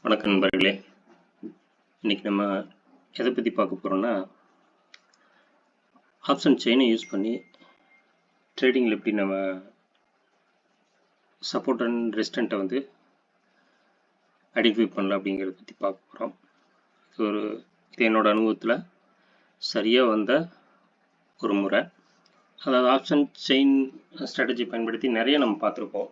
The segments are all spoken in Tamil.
வணக்கம் நண்பர்களே. இன்னைக்கு நம்ம எதை பற்றி பார்க்க போகிறோம்னா, ஆப்ஷன் செயினை யூஸ் பண்ணி ட்ரேடிங்கில் எப்படி நம்ம சப்போர்ட் அண்ட் ரெசிஸ்டண்ட்டை வந்து ஐடென்டிஃபை பண்ணலாம் அப்படிங்கிறத பற்றி பார்க்க போகிறோம். இது என்னோட அனுபவத்தில் சரியாக வந்த ஒரு முறை. அதாவது ஆப்ஷன் செயின் ஸ்ட்ராட்டஜி பயன்படுத்தி நிறைய நம்ம பார்த்துருப்போம்.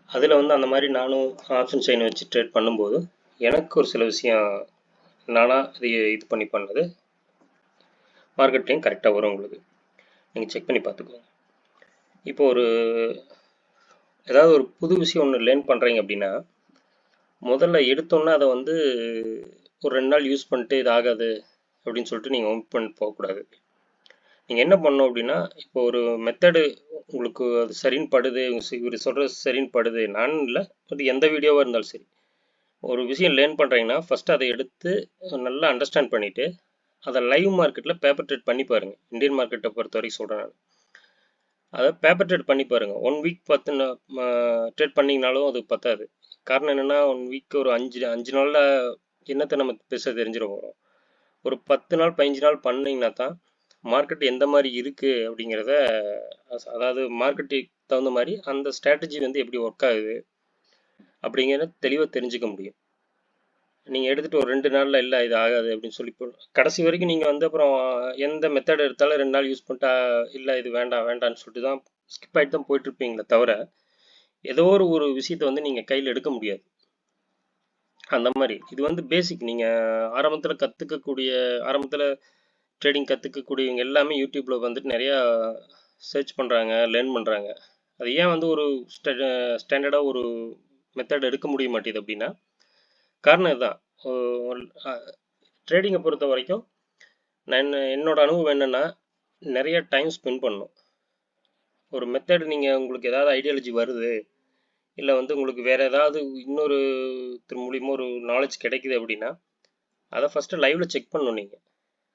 அதில் வந்து அந்த மாதிரி நானும் ஆப்ஷன் செயினை வச்சு ட்ரேட் பண்ணும்போது எனக்கு ஒரு சில விஷயம் நானாக இது பண்ணி பண்ணது மார்க்கெட்லேயும் கரெக்டாக வரும். உங்களுக்கு நீங்கள் செக் பண்ணி பார்த்துக்கோங்க. இப்போ ஏதாவது ஒரு புது விஷயம் ஒன்று லேர்ன் பண்ணுறீங்க அப்படின்னா, முதல்ல எடுத்தோன்னா அதை வந்து ஒரு 2 நாள் யூஸ் பண்ணிட்டு இது ஆகாது அப்படின்னு சொல்லிட்டு நீங்கள் ஒர்க் பண்ணி போகக்கூடாது. நீங்கள் என்ன பண்ணணும் அப்படின்னா, இப்போ ஒரு மெத்தடு உங்களுக்கு அது சரின்னு படுது, இவர் சொல்கிறது சரின்னு படுது, நான் இல்லை, அது எந்த வீடியோவாக இருந்தாலும் சரி, ஒரு விஷயம் லேர்ன் பண்ணுறீங்கன்னா ஃபஸ்ட்டு அதை எடுத்து நல்லா அண்டர்ஸ்டாண்ட் பண்ணிவிட்டு அதை லைவ் மார்க்கெட்டில் பேப்பர் ட்ரேட் பண்ணி பாருங்கள். இந்தியன் மார்க்கெட்டை பொறுத்த வரைக்கும் சொல்கிறேன் நான். அதை பேப்பர் ட்ரேட் பண்ணி பாருங்கள். 1 வீக் ட்ரேட் பண்ணிங்கனாலும் அது பத்தாது. காரணம் என்னென்னா, 1 வீக் ஒரு அஞ்சு நாளில் என்னத்தை நமக்கு பெருசாக தெரிஞ்சிட போகிறோம். ஒரு 10 நாள் 15 நாள் பண்ணிங்கன்னா தான் மார்க்கெட் எந்த மாதிரி இருக்குது அப்படிங்கிறத, அதாவது மார்க்கெட்டுக்கு தகுந்த மாதிரி அந்த ஸ்ட்ராட்டஜி வந்து எப்படி ஒர்க் ஆகுது அப்படிங்கிறத தெளிவாக தெரிஞ்சுக்க முடியும். நீங்கள் எடுத்துகிட்டு ஒரு 2 நாளில் இல்லை இது ஆகாது அப்படின்னு சொல்லி கடைசி வரைக்கும் நீங்கள் வந்து அப்புறம் எந்த மெத்தட் எடுத்தாலும் 2 நாள் யூஸ் பண்ணிட்டா இல்லை இது வேண்டான்னு சொல்லிட்டு தான் ஸ்கிப் ஆகிட்டு தான் போயிட்டுருப்பீங்களே தவிர, ஏதோ ஒரு விஷயத்தை வந்து நீங்கள் கையில் எடுக்க முடியாது. அந்த மாதிரி இது வந்து பேசிக். நீங்கள் ஆரம்பத்தில் ட்ரேடிங் கற்றுக்கக்கூடியவங்க எல்லாமே யூடியூப்பில் வந்துட்டு நிறையா சர்ச் பண்ணுறாங்க, லேர்ன் பண்ணுறாங்க. அது ஏன் வந்து ஒரு ஸ்டாண்டர்டாக ஒரு மெத்தட் எடுக்க முடிய மாட்டேது அப்படின்னா, காரணம் இதுதான். ட்ரேடிங்கை பொறுத்த வரைக்கும் என்னோட அனுபவம் என்னென்னா, நிறைய டைம் ஸ்பெண்ட் பண்ணணும். ஒரு மெத்தட் நீங்கள் உங்களுக்கு ஏதாவது ஐடியாலஜி வருது, இல்லை வந்து உங்களுக்கு வேறு ஏதாவது இன்னொரு மூலியமாக ஒரு நாலேஜ் கிடைக்குது அப்படின்னா, அதை ஃபஸ்ட்டு லைவில் செக் பண்ணணும். நீங்கள்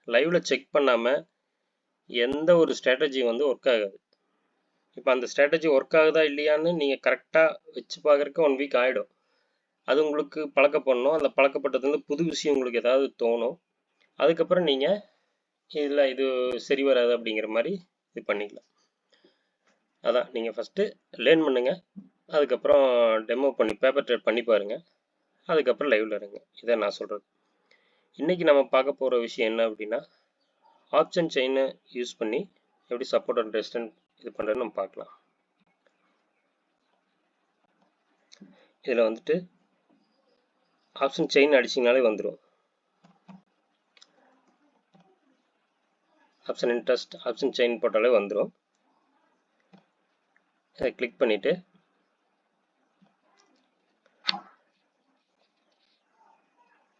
லைவில் செக் பண்ணாமல் எந்த ஒரு ஸ்ட்ராட்டஜி வந்து ஒர்க் ஆகாது. இப்போ அந்த ஸ்ட்ராட்டஜி ஒர்க் ஆகுதா இல்லையான்னு நீங்கள் கரெக்டாக வச்சு பார்க்குறக்கு 1 வீக் ஆகிடும். அது உங்களுக்கு பழக்கப்படணும். அந்த பழக்கப்பட்டதுலேருந்து புது விஷயம் உங்களுக்கு ஏதாவது தோணும். அதுக்கப்புறம் நீங்கள் இல்லை இது சரி வராது அப்படிங்கிற மாதிரி இது பண்ணிக்கலாம். அதான் நீங்கள் ஃபஸ்ட்டு லேர்ன் பண்ணுங்கள், அதுக்கப்புறம் டெமோ பண்ணி பேப்பர் ட்ரேட் பண்ணி பாருங்கள், அதுக்கப்புறம் லைவில் இருங்க. இதை நான் சொல்கிறது. இன்றைக்கி நம்ம பார்க்க போகிற விஷயம் என்ன அப்படின்னா, ஆப்ஷன் செயினை யூஸ் பண்ணி எப்படி சப்போர்ட் அண்ட் ரெசிஸ்டன்ட் இது பண்ணுறதுன்னு நம்ம பார்க்கலாம். இதில் வந்துட்டு ஆப்ஷன் செயின் அடிச்சிங்கனாலே வந்துடும். ஆப்ஷன் இன்ட்ரெஸ்ட், ஆப்ஷன் செயின் போட்டாலே வந்துடும். அதை கிளிக் பண்ணிவிட்டு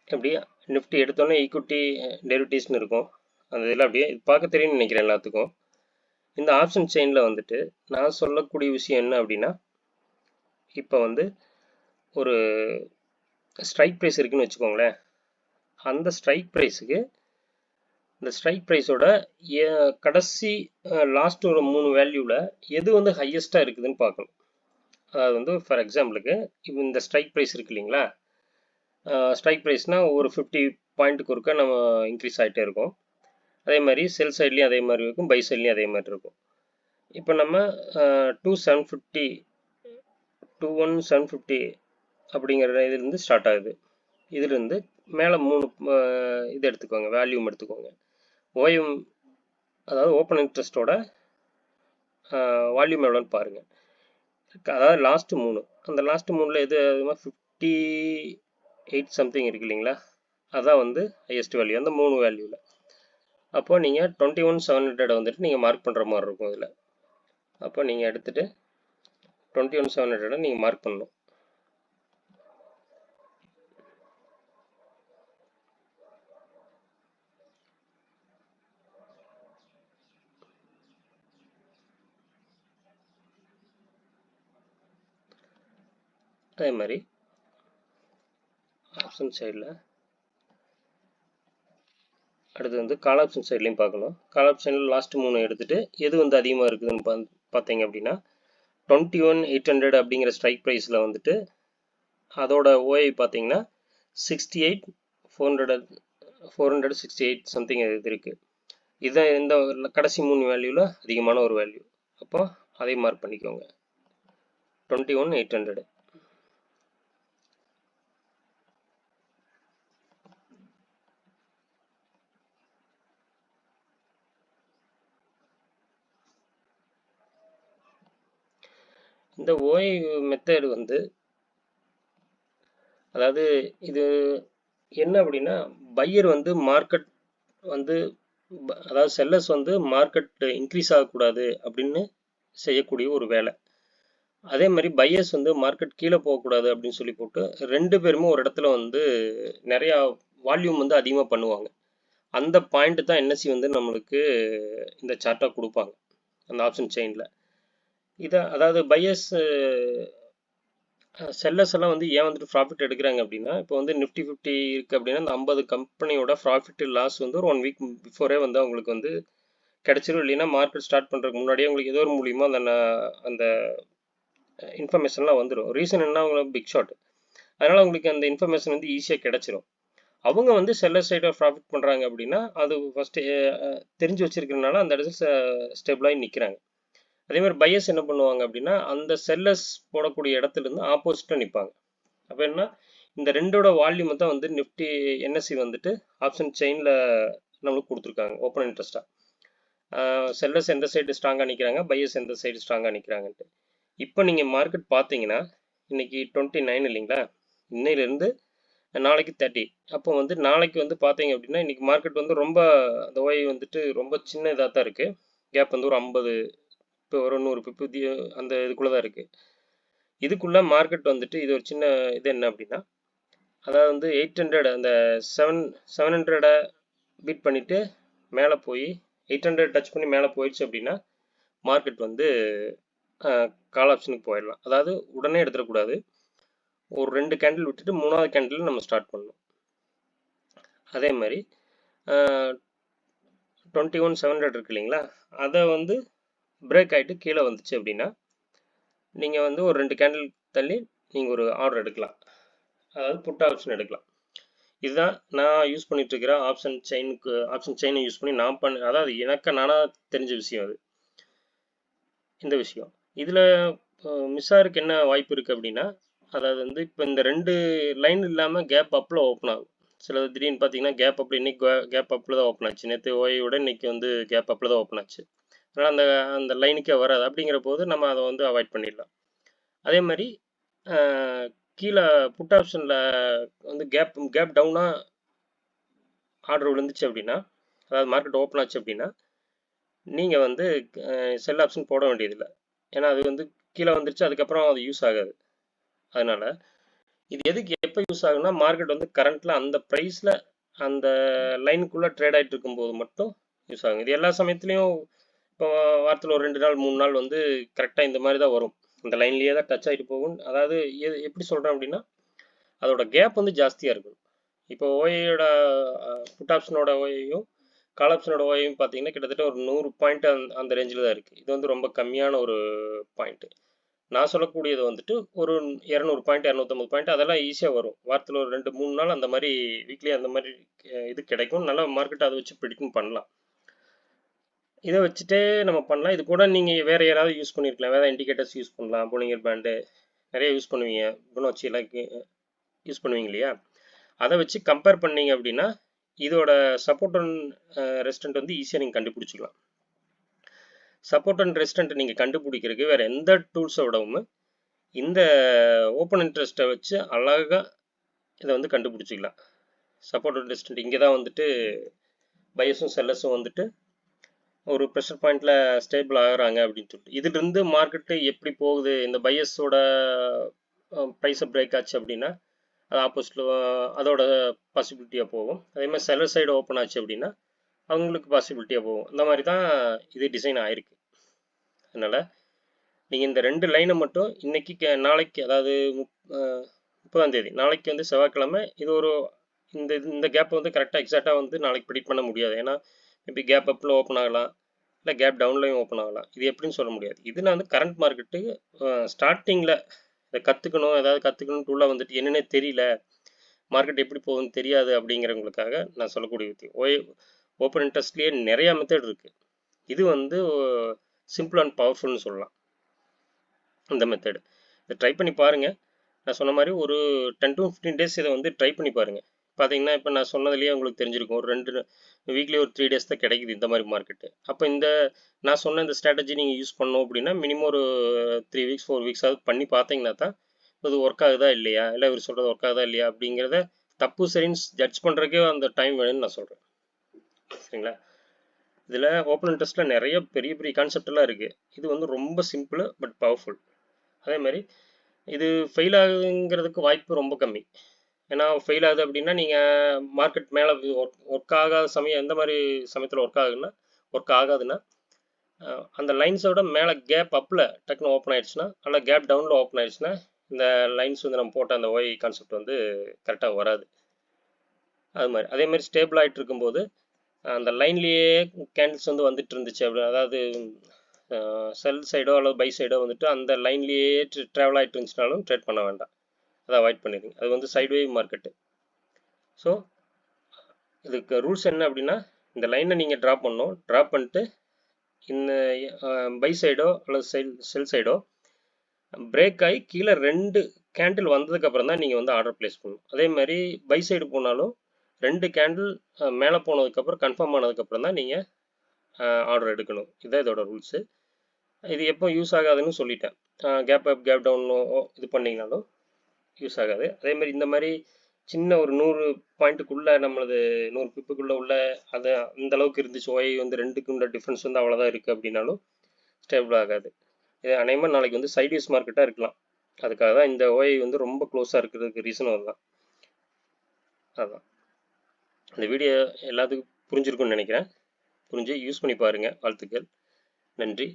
அப்படியே நிஃப்டி எடுத்தோன்னே ஈக்விட்டி டெரிவேட்டிவ்ஸ்னு இருக்கும். அந்த இதில் அப்படியே பார்க்க தெரியும்னு நினைக்கிறேன் எல்லாத்துக்கும். இந்த ஆப்ஷன் செயினில் வந்துட்டு நான் சொல்லக்கூடிய விஷயம் என்ன அப்படின்னா, இப்போ வந்து ஒரு ஸ்ட்ரைக் ப்ரைஸ் இருக்குன்னு வச்சுக்கோங்களேன். அந்த ஸ்ட்ரைக் ப்ரைஸுக்கு இந்த ஸ்ட்ரைக் ப்ரைஸோட கடைசி லாஸ்ட் ஒரு 3 வேல்யூவில் எது வந்து ஹையஸ்ட்டாக இருக்குதுன்னு பார்க்கணும். அதாவது வந்து ஃபார் எக்ஸாம்பிளுக்கு இப்போ இந்த ஸ்ட்ரைக் ப்ரைஸ் இருக்கு இல்லைங்களா, ஸ்ட்ரைக் ப்ரைஸ்னால் ஒரு 50 பாயிண்ட்டுக்கு ஒருக்கா நம்ம இன்க்ரீஸ் ஆகிட்டே இருக்கும். அதே மாதிரி செல் சைட்லேயும் அதே மாதிரி இருக்கும், பை சைட்லேயும் அதே மாதிரி இருக்கும். இப்போ நம்ம 21750 அப்படிங்கிற இதுலேருந்து ஸ்டார்ட் ஆகுது. இதுலேருந்து மேலே 3 இது எடுத்துக்கோங்க, வேல்யூம் எடுத்துக்கோங்க. ஓஎம் அதாவது ஓப்பன் இன்ட்ரெஸ்ட்டோட வால்யூம் எவ்வளோன்னு பாருங்கள். அதாவது லாஸ்ட்டு 3, அந்த லாஸ்ட்டு 3ல் எது 58 சம்திங் இருக்கு இல்லைங்களா, அதான் வந்து ஹையஸ்ட் வேல்யூ அந்த 3 வேல்யூவில். அப்போது நீங்கள் 21700 வந்துட்டு நீங்கள் மார்க் பண்ணுற மாதிரி இருக்கும் இதில். அப்போ நீங்கள் எடுத்துகிட்டு 21700 நீங்கள் மார்க் பண்ணணும். அதே மாதிரி ஆப்ஷன் சைடில் அடுத்து வந்து கால் ஆப்ஷன் சைட்லையும் பார்க்கணும். கால் ஆப்ஷனில் லாஸ்ட்டு 3 எடுத்துகிட்டு எது வந்து அதிகமாக இருக்குதுன்னு பார்த்தீங்க அப்படின்னா, 21800 அப்படிங்கிற ஸ்ட்ரைக் ப்ரைஸில் வந்துட்டு அதோட ஓஐ பார்த்தீங்கன்னா 68 468 சம்திங் இது இருக்குது. இதுதான் இந்த கடைசி 3 வேல்யூவில் அதிகமான ஒரு வேல்யூ. அப்போ அதை மார்க் பண்ணிக்கோங்க. 21,800. இந்த ஓஐ மெத்தட் வந்து அதாவது இது என்ன அப்படின்னா, பையர் வந்து மார்க்கெட் வந்து அதாவது செல்லர்ஸ் வந்து மார்க்கெட் இன்க்ரீஸ் ஆகக்கூடாது அப்படின்னு செய்யக்கூடிய ஒரு வேலை. அதே மாதிரி பையர்ஸ் வந்து மார்க்கெட் கீழே போகக்கூடாது அப்படின்னு சொல்லி போட்டு 2 பேருமே ஒரு இடத்துல வந்து நிறையா வால்யூம் வந்து அதிகமாக பண்ணுவாங்க. அந்த பாயிண்ட் தான் என்எஸ்சி வந்து நம்மளுக்கு இந்த சார்ட்டாக கொடுப்பாங்க அந்த ஆப்ஷன் செயினில். இதை அதாவது பையர்ஸ் செல்லர்ஸ் எல்லாம் வந்து ஏன் வந்துட்டு ப்ராஃபிட் எடுக்கிறாங்க அப்படின்னா, இப்போ வந்து நிஃப்டி 50 இருக்குது அப்படின்னா அந்த 50 கம்பெனியோட ப்ராஃபிட் லாஸ் வந்து ஒரு 1 வீக் பிஃபோரே வந்து அவங்களுக்கு வந்து கிடச்சிரும். இல்லைன்னா மார்க்கெட் ஸ்டார்ட் பண்ணுறதுக்கு முன்னாடியே உங்களுக்கு ஏதோ ஒரு மூலியமாக அந்த இன்ஃபர்மேஷன்லாம் வந்துடும். ரீசன் என்ன, அவங்களுக்கு பிக் ஷாட், அதனால் உங்களுக்கு அந்த இன்ஃபர்மேஷன் வந்து ஈஸியாக கிடச்சிரும். அவங்க வந்து செல்லர் சைடாக ப்ராஃபிட் பண்ணுறாங்க அப்படின்னா அது ஃபஸ்ட்டு தெரிஞ்சு வச்சிருக்கிறதுனால அந்த இடத்துல ஸ்டெபிளாகி நிற்கிறாங்க. அதே மாதிரி பையர்ஸ் என்ன பண்ணுவாங்க அப்படின்னா அந்த செல்லர்ஸ் போடக்கூடிய இடத்துலேருந்து ஆப்போசிட்டாக நிற்பாங்க. அப்போ என்ன, இந்த ரெண்டோட வால்யூமை தான் வந்து நிஃப்டி என்எஸ்சி வந்துட்டு ஆப்ஷன் செயினில் நம்மளுக்கு கொடுத்துருக்காங்க ஓப்பன் இன்ட்ரெஸ்ட்டாக. செல்லர்ஸ் எந்த சைடு ஸ்ட்ராங்காக நிற்கிறாங்க, பையர்ஸ் எந்த சைடு ஸ்ட்ராங்காக நிற்கிறாங்கன்ட்டு. இப்போ நீங்கள் மார்க்கெட் பார்த்தீங்கன்னா இன்றைக்கி 29 இல்லைங்களா, இன்னையிலேருந்து நாளைக்கு 30. அப்போ வந்து நாளைக்கு வந்து பார்த்தீங்க அப்படின்னா இன்றைக்கி மார்க்கெட் வந்து ரொம்ப அந்த ஓய் வந்துட்டு ரொம்ப சின்ன இதாக தான் இருக்குது. கேப் வந்து ஒரு 50 இப்போ ஒரு 100 பிப்பு அந்த இதுக்குள்ளே தான் இருக்குது. இதுக்குள்ளே மார்க்கெட் வந்துட்டு இது ஒரு சின்ன இது என்ன அப்படின்னா, அதாவது வந்து 800 அந்த 700 பீட் பண்ணிவிட்டு மேலே போய் 800 டச் பண்ணி மேலே போயிடுச்சு அப்படின்னா மார்க்கெட் வந்து கால் ஆப்ஷனுக்கு போயிடலாம். அதாவது உடனே எடுத்துடக்கூடாது, ஒரு 2 கேண்டில் விட்டுட்டு 3வது கேண்டில் நம்ம ஸ்டார்ட் பண்ணணும். அதே மாதிரி 21,700 இருக்கு இல்லைங்களா, அதை வந்து பிரேக் ஆகிட்டு கீழே வந்துச்சு அப்படின்னா நீங்கள் வந்து ஒரு 2 கேண்டில் தள்ளி நீங்கள் ஒரு ஆர்டர் எடுக்கலாம், அதாவது புட் ஆப்ஷன் எடுக்கலாம். இதுதான் நான் யூஸ் பண்ணிட்டு இருக்கிற ஆப்ஷன் செயினை யூஸ் பண்ணி நான் அதாவது எனக்கு நானாக தெரிஞ்ச விஷயம் அது. இந்த விஷயம் இதில் மிஸ் ஆகிறதுக்கு என்ன வாய்ப்பு இருக்குது அப்படின்னா, அதாவது வந்து இப்போ இந்த 2 லைன் இல்லாமல் கேப் அப்பில் ஓப்பன் ஆகும். சிலது திடீர்னு பார்த்தீங்கன்னா கேப் அப்பில் இன்றைக்கி கேப் அப்பில் தான் ஓப்பன் ஆச்சு, நேற்று ஓயோட இன்றைக்கி வந்து கேப் அப்பில் தான் ஓப்பன் ஆச்சு. அதனால் அந்த லைனுக்கே வராது. அப்படிங்கிற போது நம்ம அதை வந்து அவாய்ட் பண்ணிடலாம். அதே மாதிரி கீழே புட் ஆப்ஷனில் வந்து கேப் டவுனாக ஆர்டர் விழுந்துச்சு அப்படின்னா, அதாவது மார்க்கெட் ஓப்பன் ஆச்சு அப்படின்னா நீங்கள் வந்து செல் ஆப்ஷன் போட வேண்டியதில்லை. ஏன்னா அது வந்து கீழே வந்துருச்சு, அதுக்கப்புறம் அது யூஸ் ஆகாது. அதனால் இது எதுக்கு எப்போ யூஸ் ஆகுன்னா, மார்க்கெட் வந்து கரண்ட்டில் அந்த ப்ரைஸில் அந்த லைனுக்குள்ளே ட்ரேட் ஆகிட்டு இருக்கும்போது மட்டும் யூஸ் ஆகும். இது எல்லா சமயத்துலேயும் இப்போ வாரத்தில் ஒரு 2 நாள் 3 நாள் வந்து கரெக்டாக இந்த மாதிரி தான் வரும், இந்த லைன்லேயே தான் டச் ஆகிட்டு போகும். அதாவது எப்படி சொல்கிறேன் அப்படின்னா, அதோட கேப் வந்து ஜாஸ்தியாக இருக்கும். இப்போ ஓயோட புட் ஆப்ஷனோட ஓயையும் கால் ஆப்ஷனோட ஓயையும் பார்த்தீங்கன்னா கிட்டத்தட்ட ஒரு 100 பாயிண்ட் அந்த ரேஞ்சில் தான் இருக்குது. இது வந்து ரொம்ப கம்மியான ஒரு பாயிண்ட்டு. நான் சொல்லக்கூடியது வந்துட்டு ஒரு 200 பாயிண்ட் 250 பாயிண்ட் அதெல்லாம் ஈஸியாக வரும். வாரத்தில் ஒரு 2-3 நாள் அந்த மாதிரி வீக்லி அந்த மாதிரி இது கிடைக்கும். நல்லா மார்க்கெட் அதை வச்சு ப்ரெடிக்ட் பண்ணலாம். இதை வச்சுட்டே நம்ம பண்ணலாம். இது கூட நீங்கள் வேறு யாராவது யூஸ் பண்ணியிருக்கலாம், வேறு இண்டிகேட்டர்ஸ் யூஸ் பண்ணலாம், போலிங்கர் பேண்டு நிறைய யூஸ் பண்ணுவீங்க, குணோச்சி எல்லாம் யூஸ் பண்ணுவீங்க இல்லையா, அதை வச்சு கம்பேர் பண்ணீங்க அப்படின்னா இதோட சப்போர்ட் அண்ட் ரெசிஸ்டன்ட் வந்து ஈஸியாக நீங்கள் கண்டுபிடிச்சிக்கலாம். சப்போர்ட் அண்ட் ரெசிஸ்டன்ட் நீங்கள் கண்டுபிடிக்கிறதுக்கு வேறு எந்த டூல்ஸை விடவும் இந்த ஓப்பன் இன்ட்ரெஸ்ட்டை வச்சு அழகாக இதை வந்து கண்டுபிடிச்சிக்கலாம். சப்போர்ட் அண்ட் ரெசிஸ்டன்ட் இங்கே தான் வந்துட்டு பையர்ஸும் செல்லர்ஸும் வந்துட்டு ஒரு ப்ரெஷர் பாயிண்டில் ஸ்டேபிள் ஆகுறாங்க அப்படின்னு சொல்லிட்டு, இதுலேருந்து மார்க்கெட்டு எப்படி போகுது, இந்த பையர்ஸோட ப்ரைஸை பிரேக் ஆச்சு அப்படின்னா அது ஆப்போசிட்டில் அதோட பாசிபிலிட்டியாக போகும். அதே மாதிரி செல்லர் சைடு ஓப்பன் ஆச்சு அப்படின்னா அவங்களுக்கு பாசிபிலிட்டியாக போகும். இந்த மாதிரி தான் இது டிசைன் ஆகிருக்கு. அதனால் நீங்கள் இந்த 2 லைனை மட்டும் இன்றைக்கி நாளைக்கு, அதாவது 30ஆம் தேதி நாளைக்கு வந்து செவ்வாய்க்கிழமை, இது ஒரு இந்த கேப்பை வந்து கரெக்டாக எக்ஸாக்டாக வந்து நாளைக்கு ப்ரெடிக்ட் பண்ண முடியாது. ஏன்னா மேபி கேப் அப்பில் ஓப்பன் ஆகலாம், இல்லை கேப் டவுன்லையும் ஓப்பன் ஆகலாம். இது எப்படின்னு சொல்ல முடியாது. இது நான் வந்து கரண்ட் மார்க்கெட்டு ஸ்டார்டிங்கில் இதை கற்றுக்கணும், ஏதாவது கற்றுக்கணும்னு உள்ளே வந்துட்டு என்னன்னே தெரியல, மார்க்கெட் எப்படி போகுதுன்னு தெரியாது அப்படிங்கிறவங்களுக்காக நான் சொல்லக்கூடிய வித்தி ஓப்பன் இன்ட்ரெஸ்ட்லேயே நிறையா மெத்தட் இருக்குது. இது வந்து சிம்பிள் அண்ட் பவர்ஃபுல்னு சொல்லலாம். இந்த மெத்தடு இதை ட்ரை பண்ணி பாருங்கள். நான் சொன்ன மாதிரி ஒரு 10 to 15 டேஸ் இதை வந்து ட்ரை பண்ணி பாருங்கள். பார்த்தீங்கன்னா இப்போ நான் சொன்னதுலேயே உங்களுக்கு தெரிஞ்சிருக்கும், ஒரு 2 வீக்லி ஒரு 3 டேஸ் தான் கிடைக்குது இந்த மாதிரி மார்க்கெட்டு. அப்போ நான் சொன்ன இந்த ஸ்ட்ராட்டஜி நீங்கள் யூஸ் பண்ணோம் அப்படின்னா மினிமம் ஒரு 3 வீக்ஸ் 4 வீக்ஸ் ஆகுது பண்ணி பார்த்தீங்கன்னா தான் இது ஒர்க் ஆகுதா இல்லையா, இல்லை இவர் சொல்கிறது ஒர்க் ஆகுதா இல்லையா அப்படிங்கிறத தப்பு சரின்னு ஜட்ஜ் பண்ணுறதுக்கே அந்த டைம் வேணும்னு நான் சொல்கிறேன். சரிங்களா? இதில் ஓப்பன் இன்ட்ரெஸ்ட்டில் நிறைய பெரிய பெரிய கான்செப்டெல்லாம் இருக்குது. இது வந்து ரொம்ப சிம்பிள் பட் பவர்ஃபுல். அதே மாதிரி இது ஃபெயில் ஆகுங்கிறதுக்கு வாய்ப்பு ரொம்ப கம்மி. ஏன்னா ஃபெயில் ஆகுது அப்படின்னா நீங்கள் மார்க்கெட் மேலே ஒர்க் ஆகாத சமயம் எந்த மாதிரி சமயத்தில் ஒர்க் ஆகாதுன்னா அந்த லைன்ஸோட மேலே கேப் அப்பில் டக்குன்னு ஓப்பன் ஆயிடுச்சுன்னா, அல்ல கேப் டவுனில் ஓப்பன் ஆயிடுச்சுன்னா இந்த லைன்ஸ் வந்து நம்ம போட்ட அந்த ஒய் கான்செப்ட் வந்து கரெக்டாக வராது. அது மாதிரி அதே மாதிரி ஸ்டேபிள் ஆகிட்டு இருக்கும்போது அந்த லைன்லேயே கேண்டில்ஸ் வந்து வந்துட்டு இருந்துச்சு அப்படி, அதாவது செல் சைடோ அல்லது பை சைடோ வந்துட்டு அந்த லைன்லேயே ட்ராவல் ஆகிட்டு இருந்துச்சுனாலும் ட்ரேட் பண்ண வேண்டாம், அதை அவாய்ட் பண்ணிடுங்க. அது வந்து சைட்வே மார்க்கெட்டு. ஸோ இதுக்கு ரூல்ஸ் என்ன அப்படின்னா, இந்த லைனை நீங்கள் ட்ராப் பண்ணணும், ட்ராப் பண்ணிட்டு இந்த பை சைடோ அல்லது செல் சைடோ பிரேக் ஆகி கீழே 2 கேண்டில் வந்ததுக்கப்புறம் தான் நீங்கள் வந்து ஆர்டர் ப்ளேஸ் பண்ணணும். அதே மாதிரி பை சைடு போனாலும் 2 கேண்டில் மேலே போனதுக்கப்புறம் கன்ஃபார்ம் ஆனதுக்கப்புறம் தான் நீங்கள் ஆர்டர் எடுக்கணும். இதுதான் இதோட ரூல்ஸு. இது எப்போ யூஸ் ஆகாதுன்னு சொல்லிட்டேன். கேப் அப் கேப் டவுன் இது பண்ணிங்கனாலும் யூஸ் ஆகாது. அதே மாதிரி இந்த மாதிரி சின்ன ஒரு 100 பாயிண்ட்டுக்குள்ளே நம்மளது 100 பிப்புக்குள்ளே உள்ள அதை அந்த அளவுக்கு இருந்துச்சு, ஒய் வந்து 2க்கும் உள்ள டிஃப்ரென்ஸ் வந்து அவ்வளோதான் இருக்குது அப்படின்னாலும் ஸ்டேபிள் ஆகாது. இது அநேகமாக நாளைக்கு வந்து சைட்வேஸ் மார்க்கெட்டாக இருக்கலாம். அதுக்காக தான் இந்த ஒய் வந்து ரொம்ப க்ளோஸாக இருக்கிறதுக்கு ரீசனும் அதுதான். அதுதான் இந்த வீடியோ எல்லாத்துக்கும் புரிஞ்சிருக்கும்னு நினைக்கிறேன். புரிஞ்சு யூஸ் பண்ணி பாருங்கள். வாழ்த்துக்கள். நன்றி.